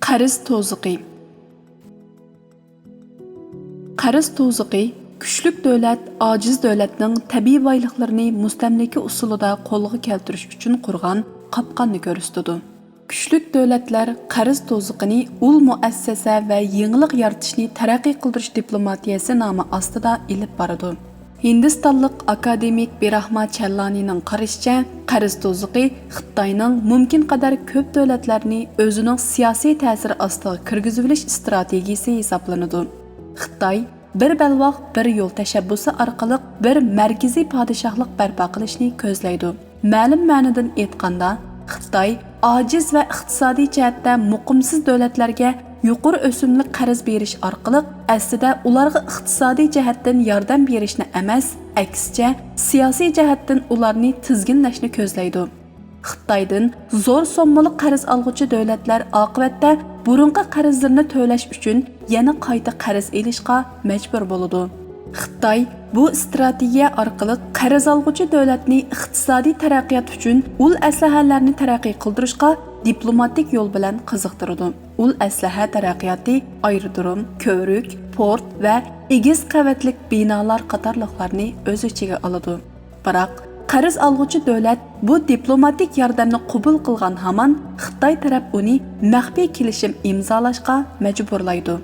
Qarz to'ziqi. Qarz to'ziqi kuchlik davlat ojiz davlatning tabiiy boyliqlarini mustamlika usulida qo'lga keltirish uchun qurgan qopqonni ko'rsatadi. Kuchlik davlatlar qarz to'ziqini ul muassasa va yangilik yaratishni taraqqiy qildirish diplomatiyasi nomi ostida ilib boradi. Hindistonlik akademik Birahma Challanining qarashicha, qarz to'ziqi Xitoyning mumkin qadar ko'p davlatlarni o'zining siyosiy ta'siri ostiga kirgizib olish strategiyasi hisoblanadi. Xitoy bir balvoq bir yo'l tashabbusi orqali bir markaziy podshohlik barpo qilishni ko'zlaydi. Ma'lum ma'nodan aytganda, Xitoy ojiz va iqtisodiy jihatda muqimsiz davlatlarga yuqori o'simli qarz berish orqali aslida ularga iqtisodiy jihatdan yordam berishni emas, aksicha siyosiy jihatdan ularni tizginlashni ko'zlaydi. Xitoydan zo'r sommali qarz olg'uchi davlatlar oqibatda burunqi qarzlarni to'lash uchun yana qayta qarz olishga majbur bo'ladi. Xitoy bu strategiya orqali qarz olg'uchi davlatni iqtisodiy taraqqiyot uchun ul aslahalarni taraqqiy qildirishga diplomatik yo'l bilan qiziqtiradi. Ul aslaha taraqqiyoti aerodrom, ko'rik, port va egiz qavatli binolar qatorliqlarni o'z ichiga oladi. Biroq qarz olg'uchi davlat bu diplomatik yordamni qabul qilgan hamon Xitoy taraf uni maxfiy kelishim imzolashga majburlaydi.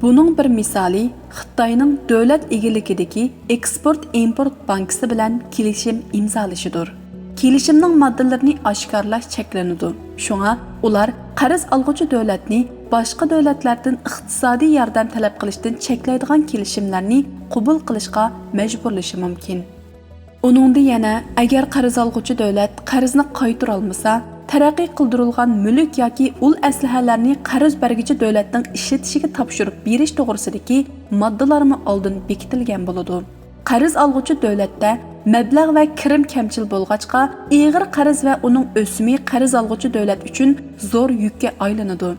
Buning bir misoli Xitoyning davlat egiligidagi Eksport-import bankasi bilan kelishim imzolashidir. Kelishimning moddalarini oshkorlash cheklanadi. Shunga ular qarz olg'uchi davlatni boshqa davlatlardan iqtisodiy yordam talab qilishdan cheklaydigan kelishimlarni qabul qilishga majburlashi mumkin. Uningda yana agar qarz olg'uchi davlat qarzni qaytara olmasa, taraqqiy qildirilgan mulk yoki ul aslahalarni qarz berguchi davlatning ishlatishiga topshirib berish to'g'risidagi moddalarmi oldin bekitilgan bo'ladi. Qarz olg'uchi davlatda mablag' va kirim kamchil bo'lg'achqa, ig'ir qarz va uning o'simi qarz olg'uchi davlat uchun zo'r yukka aylanadi.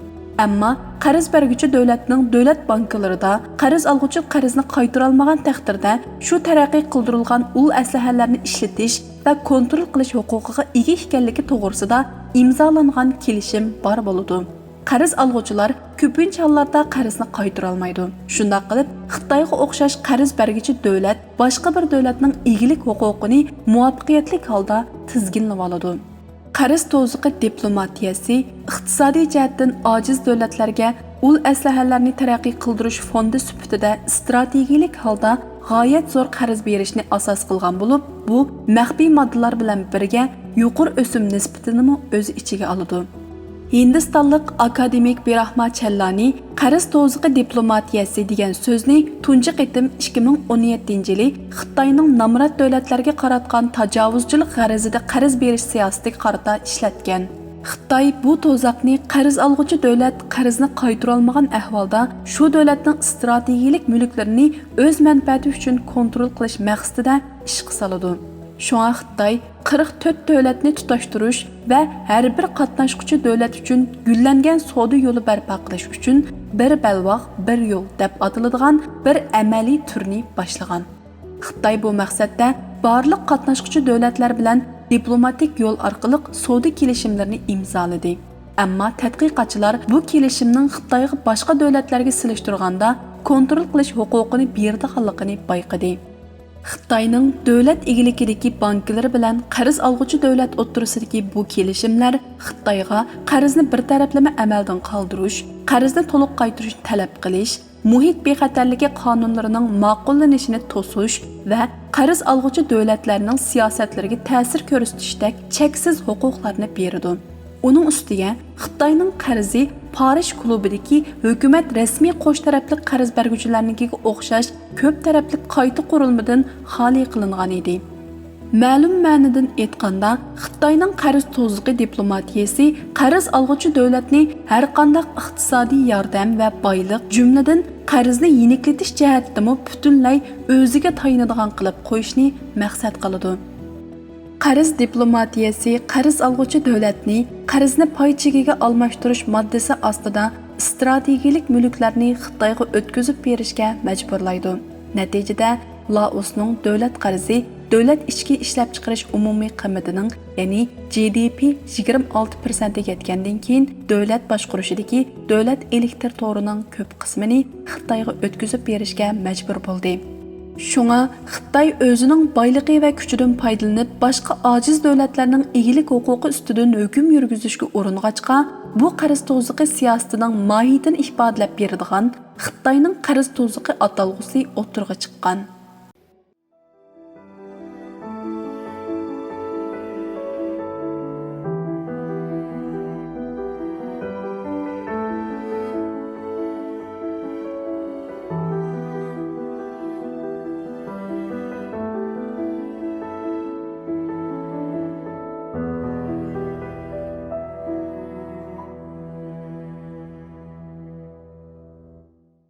Ammo qarz berguchi davlatning davlat bankalarida qarz olg'uchi qarzni qaytara olmagan taqdirda shu taraqqiy qildirilgan ul aslahalarni ishlatish va kontrol qilish huquqiga ega ekanligi to'g'risida imzolangan kelishim bor bo'ladi. Qarz olg'uchilar ko'pincha hollarda qarzni qaytara olmaydi. Shunday qilib, Xitoyga o'xshash qarz berguchi davlat boshqa bir davlatning egilik huquqini muvaffaqiyatli holda tizginlab oladi. Qarz to'ziqi diplomatiyasi iqtisodiy jihatdan ojiz davlatlarga ul aslahalarni taraqqiy qildirish fondi sifatida strategik holda g'oyat zo'r qarz berishni asos qilgan bo'lib, bu maxfiy moddalar bilan birga yuqori o'sim nisbatini o'z ichiga oladi. Hindistonlik akademik Birahma Challani qarz to'ziqi diplomatiyasi degan so'zni tunji qitim 2017-yili Xitoyning namrat davlatlarga qaratgan tajovuzchilik g'arazida qarz berish siyosatiga qarata ishlatgan. Xitoy bu to'zoqni qarz olg'uchi davlat qarzni qaytara olmagan ahvolda shu davlatning strategik mulklarini o'z manfaati uchun kontrol qilish maqsadida ishga soladi. Shunga Xitoy 44 davlatni tutashtirish va har bir qatnashuvchi davlat uchun gullangan savdo yo'li barpo qilish uchun bir balvoq bir yo'l deb ataladigan bir amaliy turni boshlagan. Xitoy bu maqsadda barliq qatnashuvchi davlatlar bilan diplomatik yo'l orqali savdo kelishimlarini imzoladi. Ammo tadqiqotchilar bu kelishimning Xitoyga boshqa davlatlarga solishtirganda kontrol qilish huquqini berdiganligini bayqadi. Xitoyning davlat egiligidagi banklari bilan qarz olg'uchi davlat o'ttirisidagi bu kelishimlar Xitoyga qarzni bir taraflama amaldan qoldirish, qarzni to'liq qaytarishni talab qilish, muhit bexatarligi qonunlarining ma'qullanishini to'sish va qarz olg'uchi davlatlarning siyosatlariga ta'sir ko'rsatishdek cheksiz huquqlarni beradi. Uning ustiga Xitoyning qarzi Parij klubidagi hukumat rasmiy qo'sh tarafli qarz berguchilarnikiga o'xshash ko'p tarafli qayta qurilmadan xoli qilingan edi. Ma'lum ma'nodan aytganda, Xitoyning qarz to'ziqi diplomatiyasi qarz olg'uchi davlatni har qanday iqtisodiy yordam va boylik, jumladan qarzni yeniklatish jihatida butunlay o'ziga tayinadigan qilib qo'yishni maqsad qiladi. Qarz diplomatiyasi qarz olg'uchi davlatni qarzni pay chegiga almashtirish moddasi ostida strategik mulklarni Xitoyga o'tkazib berishga majburlaydi. Natijada Laosning davlat qarzi davlat ichki ishlab chiqarish umumiy qiymatining, ya'ni GDP 26% yetgandan keyin davlat boshqarishidagi davlat elektr torining ko'p qismini Xitoyga o'tkazib berishga majbur bo'ldi. Shunga Xitoy o'zining boyligi va kuchidan foydalanib, boshqa ojiz davlatlarning egilik huquqi ustidan hukm yurgizishga uring'achqa, bu qarz to'ziqi siyosatining mohiyatini ifodalab beradigan Xitoyning qarz to'ziqi atalg'usi o'tirg'a chiqqan.